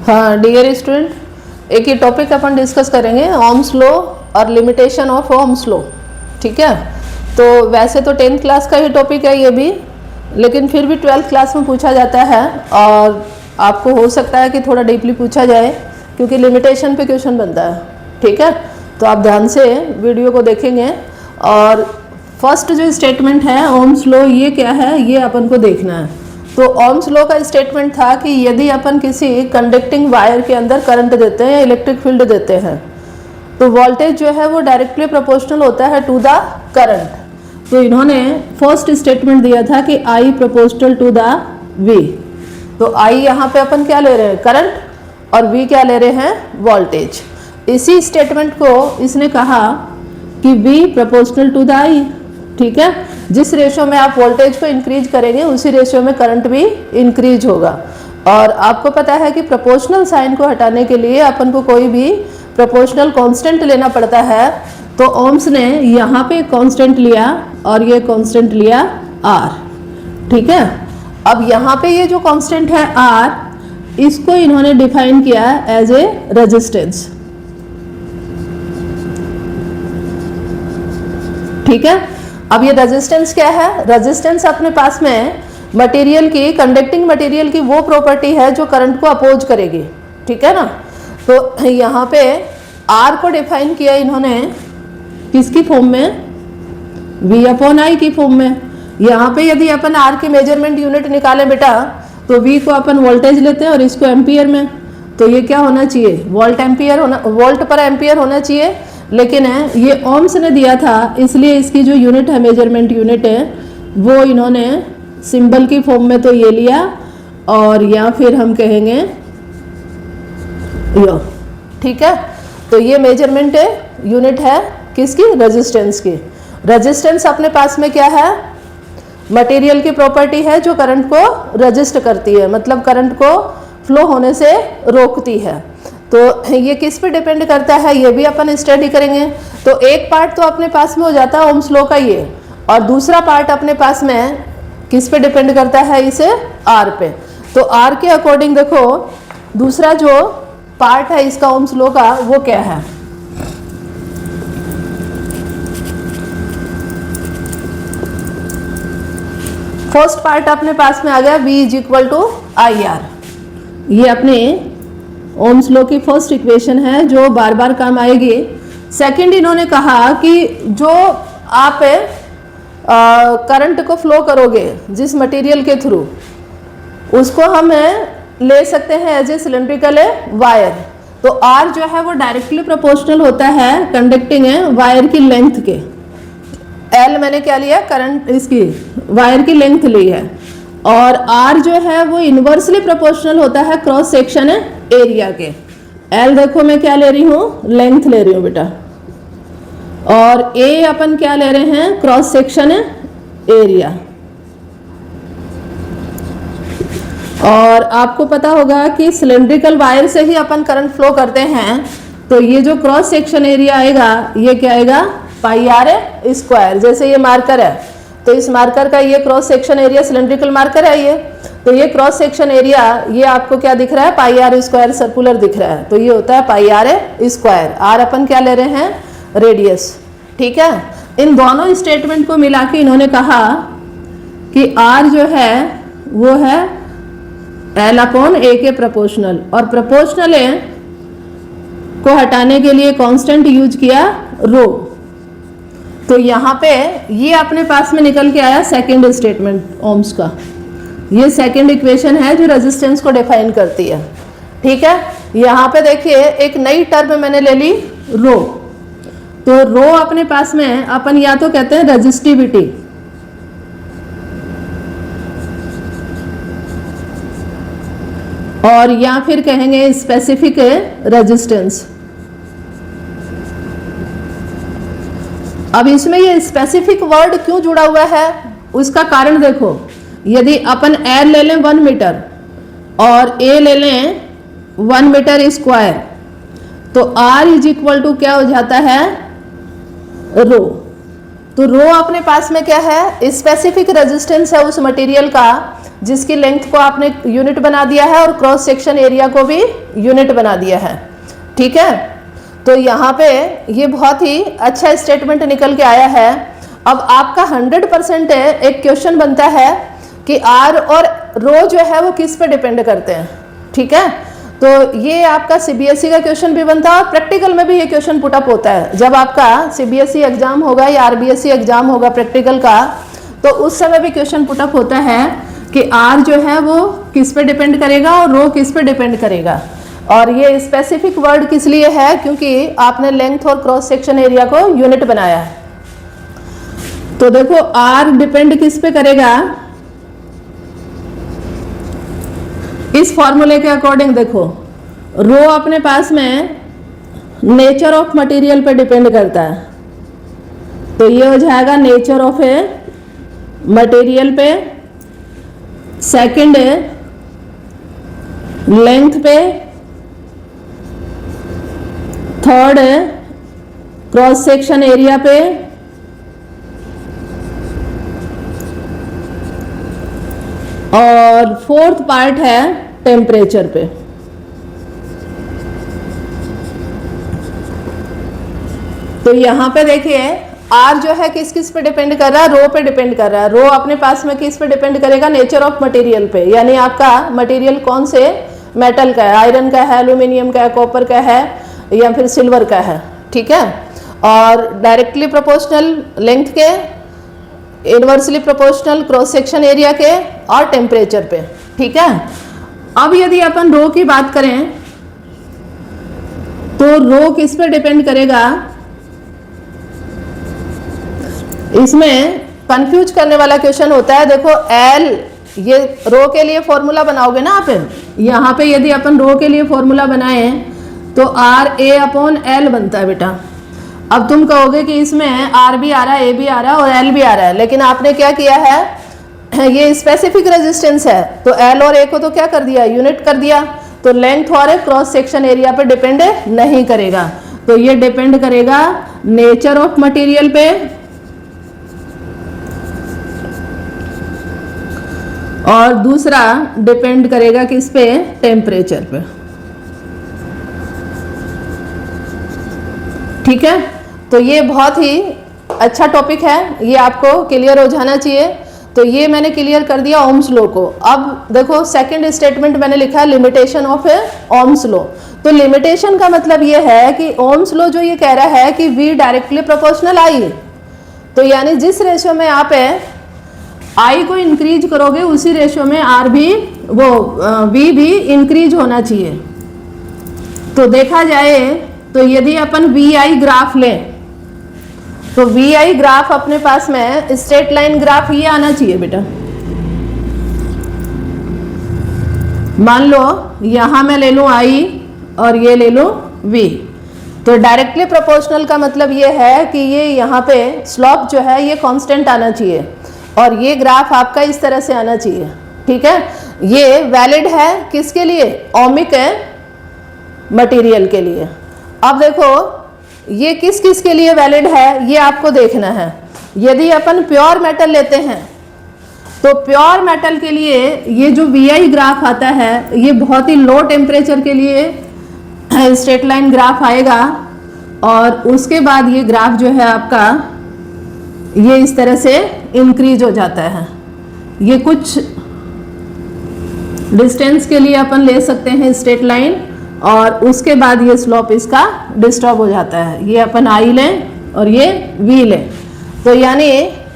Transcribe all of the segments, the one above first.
हाँ dear student, एक ही topic अपन discuss करेंगे, ओम्स लॉ और लिमिटेशन ऑफ ओम्स लॉ। ठीक है, तो वैसे तो 10th क्लास का ही टॉपिक है ये भी, लेकिन फिर भी 12th क्लास में पूछा जाता है और आपको हो सकता है कि थोड़ा डीपली पूछा जाए क्योंकि लिमिटेशन पे क्वेश्चन बनता है। ठीक है, तो आप ध्यान से वीडियो को देखेंगे और फर्स्ट जो स्टेटमेंट है ओम्स लॉ, ये क्या है ये अपन को देखना है। तो ओम्स लॉ का स्टेटमेंट था कि यदि अपन किसी कंडक्टिंग वायर के अंदर करंट देते हैं या इलेक्ट्रिक फील्ड देते हैं तो वोल्टेज जो है वो डायरेक्टली प्रोपोर्शनल होता है टू द करंट। तो इन्होंने फर्स्ट स्टेटमेंट दिया था कि I proportional to the V। तो I यहाँ पे अपन क्या ले रहे हैं, करंट, और V क्या ले रहे हैं, वोल्टेज। इसी स्टेटमेंट को इसने कहा कि V proportional to the I। ठीक है, जिस रेशियो में आप वोल्टेज को इंक्रीज करेंगे उसी रेशियो में करंट भी इंक्रीज होगा। और आपको पता है कि प्रोपोर्शनल साइन को हटाने के लिए अपन को कोई भी प्रोपोर्शनल कांस्टेंट लेना पड़ता है। तो ओम्स ने यहाँ पे कांस्टेंट लिया और ये कांस्टेंट लिया R। ठीक है, अब यहाँ पे ये जो कांस्टेंट है R, इसको इन्होंने डिफाइन किया एज ए रेजिस्टेंस। ठीक है, अब ये रेजिस्टेंस क्या है, रेजिस्टेंस अपने पास में मटेरियल की, कंडक्टिंग मटेरियल की वो प्रॉपर्टी है जो करंट को अपोज करेगी। ठीक है ना, तो यहाँ पे R को डिफाइन किया इन्होंने किसकी फॉर्म में, V/I की फॉर्म में। यहाँ पे यदि अपन R की मेजरमेंट यूनिट निकालें बेटा तो V को अपन वोल्टेज लेते हैं और इसको एम्पियर में, तो ये क्या होना चाहिए, वोल्ट पर एम्पियर होना चाहिए। लेकिन है ये ओम्स ने दिया था इसलिए इसकी जो यूनिट है, मेजरमेंट यूनिट है, वो इन्होंने सिंबल की फॉर्म में तो ये लिया और या फिर हम कहेंगे यो। ठीक है, तो ये मेजरमेंट यूनिट है किसकी, रेजिस्टेंस की। रेजिस्टेंस अपने पास में क्या है, मटेरियल की प्रॉपर्टी है जो करंट को रेजिस्ट करती है, मतलब करंट को फ्लो होने से रोकती है। तो ये किस पे डिपेंड करता है ये भी अपन स्टडी करेंगे। तो एक पार्ट तो अपने पास में हो जाता है ओम्स लॉ का ये, और दूसरा पार्ट अपने पास में किस पे डिपेंड करता है, इसे R पे। तो R के अकॉर्डिंग देखो दूसरा जो पार्ट है इसका ओम्स लॉ का वो क्या है। फर्स्ट पार्ट अपने पास में आ गया V=IR। ये अपने ओम्स लॉ की फर्स्ट इक्वेशन है जो बार बार काम आएगी। सेकंड इन्होंने कहा कि जो आप करंट को फ्लो करोगे जिस मटेरियल के थ्रू, उसको हम ले सकते हैं एज ए सिलेंड्रिकल वायर। तो R जो है वो डायरेक्टली प्रोपोर्शनल होता है कंडक्टिंग वायर की लेंथ के। L मैंने क्या लिया, करंट, इसकी वायर की लेंथ ली है, और R जो है वो इन्वर्सली प्रोपोर्शनल होता है क्रॉस सेक्शन एरिया के। L देखो मैं क्या ले रही हूँ, लेंथ ले रही हूँ बेटा, और A अपन क्या ले रहे हैं, क्रॉस सेक्शन एरिया। और आपको पता होगा कि सिलेंड्रिकल वायर से ही अपन करंट फ्लो करते हैं, तो ये जो क्रॉस सेक्शन एरिया आएगा ये क्या आएगा, πr²। जैसे ये मार्कर है तो इस मार्कर का ये cross section area, cylindrical marker है ये, तो ये क्रॉस सेक्शन एरिया ये आपको क्या दिख रहा है, πr² सर्कुलर दिख रहा है, तो ये होता है πr²। R अपन क्या ले रहे हैं, रेडियस। ठीक है, इन दोनों स्टेटमेंट को मिला के इन्होंने कहा कि R जो है वो है L/A के प्रोपोर्शनल, और प्रोपोर्शनल को हटाने के लिए कांस्टेंट यूज किया रो। तो यहाँ पे ये अपने पास में निकल के आया सेकंड स्टेटमेंट ओम्स का। ये सेकंड इक्वेशन है जो रेजिस्टेंस को डिफाइन करती है। ठीक है, यहाँ पे देखिए एक नई टर्म मैंने ले ली, रो। तो रो अपने पास में अपन या तो कहते हैं रेजिस्टिविटी, और या फिर कहेंगे स्पेसिफिक रेजिस्टेंस। अब इसमें ये स्पेसिफिक वर्ड क्यों जुड़ा हुआ है उसका कारण देखो, यदि अपन L ले लें 1 मीटर और A ले लें 1 मीटर स्क्वायर, तो R = क्या हो जाता है, रो। तो रो अपने पास में क्या है, स्पेसिफिक रेजिस्टेंस है उस मटेरियल का जिसकी लेंथ को आपने यूनिट बना दिया है और क्रॉस सेक्शन एरिया को भी यूनिट बना दिया है। ठीक है, तो यहाँ पे ये बहुत ही अच्छा स्टेटमेंट निकल के आया है। अब आपका 100% एक क्वेश्चन बनता है कि आर और रो जो है वो किस पे डिपेंड करते हैं। ठीक है, तो ये आपका सीबीएसई का क्वेश्चन भी बनता है और प्रैक्टिकल में भी ये क्वेश्चन पुटअप होता है। जब आपका सीबीएसई एग्जाम होगा या आरबीएसई एग्जाम होगा प्रैक्टिकल का, तो उस समय भी क्वेश्चन पुटअप होता है कि आर जो है वो किस पे डिपेंड करेगा और रो किस पे डिपेंड करेगा। और ये स्पेसिफिक वर्ड किस लिए है, क्योंकि आपने लेंथ और क्रॉस सेक्शन एरिया को यूनिट बनाया है। तो देखो आर डिपेंड किस पे करेगा, इस फॉर्मूले के अकॉर्डिंग देखो रो अपने पास में नेचर ऑफ मटेरियल पे डिपेंड करता है, तो ये हो जाएगा नेचर ऑफ ए मटेरियल पे, सेकंड लेंथ पे, थर्ड क्रॉस सेक्शन एरिया पे, और फोर्थ पार्ट है टेम्परेचर पे। तो यहां पे देखिए आर जो है किस किस पे डिपेंड कर रहा है, रो पे डिपेंड कर रहा है। रो अपने पास में किस पे डिपेंड करेगा, नेचर ऑफ मटेरियल पे, यानी आपका मटेरियल कौन से मेटल का है, आयरन का है, एल्यूमिनियम का है, कॉपर का है या फिर सिल्वर का है। ठीक है, और डायरेक्टली प्रोपोर्शनल लेंथ के, inversely proportional cross section area के, और टेम्परेचर पे। ठीक है, अब यदि अपन रो की बात करें तो रो किस पे डिपेंड करेगा, इसमें कंफ्यूज करने वाला क्वेश्चन होता है। देखो एल, ये रो के लिए फॉर्मूला बनाओगे ना आप, यहाँ पे यदि अपन रो के लिए फॉर्मूला बनाए तो आर ए अपॉन एल बनता है बेटा। अब तुम कहोगे कि इसमें आर भी आ रहा है, ए भी आ रहा है और एल भी आ रहा है, लेकिन आपने क्या किया है, ये स्पेसिफिक रेजिस्टेंस है तो एल और ए को तो क्या कर दिया, यूनिट कर दिया। तो लेंथ और क्रॉस सेक्शन एरिया पे डिपेंड नहीं करेगा, तो ये डिपेंड करेगा नेचर ऑफ मटेरियल पे और दूसरा डिपेंड करेगा किस पे, टेम्परेचर पे। ठीक है, तो ये बहुत ही अच्छा टॉपिक है, ये आपको क्लियर हो जाना चाहिए। तो ये मैंने क्लियर कर दिया ओम्स लॉ को। अब देखो सेकंड स्टेटमेंट मैंने लिखा है लिमिटेशन ऑफ ओम्स लॉ। तो लिमिटेशन का मतलब ये है कि ओम्स लॉ जो ये कह रहा है कि V डायरेक्टली प्रोपोर्शनल I, तो यानी जिस रेशियो में आप I को इंक्रीज करोगे उसी रेशियो में R भी V भी इंक्रीज होना चाहिए। तो देखा जाए तो यदि अपन VI ग्राफ लें तो VI ग्राफ अपने पास में स्ट्रेट लाइन ग्राफ ये आना चाहिए बेटा। मान लो यहां मैं ले लूं I और ये ले लूं V, तो डायरेक्टली प्रोपोर्शनल का मतलब ये है कि ये यहाँ पे स्लोप जो है ये कांस्टेंट आना चाहिए और ये ग्राफ आपका इस तरह से आना चाहिए। ठीक है, ये वैलिड है किसके लिए, ओमिक मटेरियल के लिए। अब देखो ये किस किस के लिए वैलिड है ये आपको देखना है। यदि अपन प्योर मेटल लेते हैं तो प्योर मेटल के लिए ये जो VI ग्राफ आता है ये बहुत ही लो टेम्परेचर के लिए स्ट्रेट लाइन ग्राफ आएगा और उसके बाद ये ग्राफ जो है आपका ये इस तरह से इंक्रीज हो जाता है। ये कुछ डिस्टेंस के लिए अपन ले सकते हैं स्ट्रेट लाइन और उसके बाद ये स्लोप इसका डिस्टर्ब हो जाता है। ये अपन I लें और ये V लें, तो यानी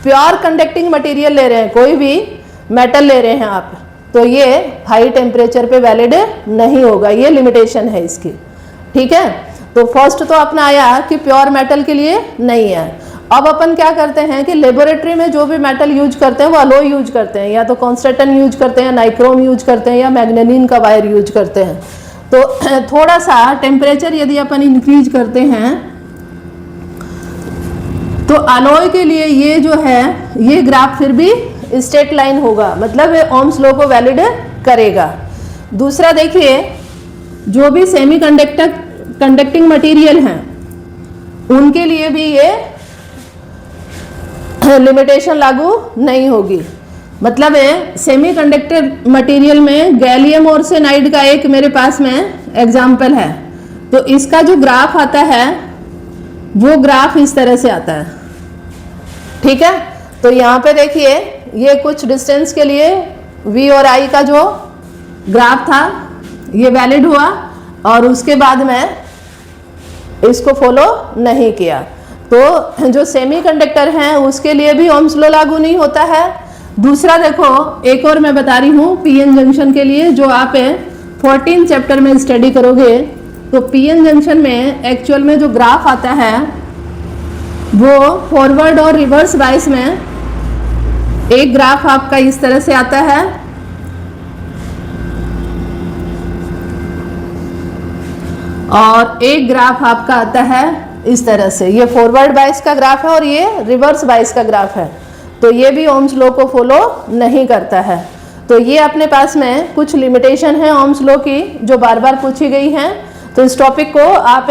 प्योर कंडक्टिंग मटेरियल ले रहे हैं, कोई भी मेटल ले रहे हैं आप, तो ये हाई टेम्परेचर पे वैलिड नहीं होगा, ये लिमिटेशन है इसकी। ठीक है, तो फर्स्ट तो अपना आया कि प्योर मेटल के लिए नहीं है। अब अपन क्या करते हैं कि लेबोरेटरी में जो भी मेटल यूज करते हैं वो अलोय यूज करते हैं, या तो कॉन्स्टेंटन यूज करते हैं, नाइक्रोम यूज करते हैं या मैग्नेनिन का वायर यूज करते हैं। तो थोड़ा सा टेम्परेचर यदि अपन इंक्रीज करते हैं तो अलोय के लिए ये जो है ये ग्राफ फिर भी स्ट्रेट लाइन होगा, मतलब ओम्स लॉ को वैलिड करेगा। दूसरा देखिए, जो भी सेमी कंडक्टिंग मटेरियल हैं उनके लिए भी ये लिमिटेशन लागू नहीं होगी। मतलब है सेमीकंडक्टर मटेरियल में गैलियम आर्सेनाइड का एक मेरे पास में एग्जाम्पल है, तो इसका जो ग्राफ आता है वो ग्राफ इस तरह से आता है। ठीक है, तो यहाँ पे देखिए ये कुछ डिस्टेंस के लिए V और I का जो ग्राफ था ये वैलिड हुआ, और उसके बाद में इसको फॉलो नहीं किया। तो जो सेमीकंडक्टर हैं उसके लिए भी ओम्स लॉ लागू नहीं होता है। दूसरा देखो, एक और मैं बता रही हूँ पीएन जंक्शन के लिए, जो आप 14 चैप्टर में स्टडी करोगे, तो पीएन जंक्शन में एक्चुअल में जो ग्राफ आता है वो फॉरवर्ड और रिवर्स बाइस में एक ग्राफ आपका इस तरह से आता है, और एक ग्राफ आपका आता है इस तरह से। ये फॉरवर्ड बाइस का ग्राफ है और ये रिवर्स बाइस का ग्राफ है, तो ये भी ओम्स लॉ को फॉलो नहीं करता है। तो ये अपने पास में कुछ लिमिटेशन है ओम्स लॉ की जो बार बार पूछी गई हैं। तो इस टॉपिक को आप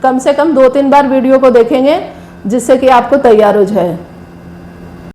कम से कम 2-3 बार वीडियो को देखेंगे जिससे कि आपको तैयार हो जाए।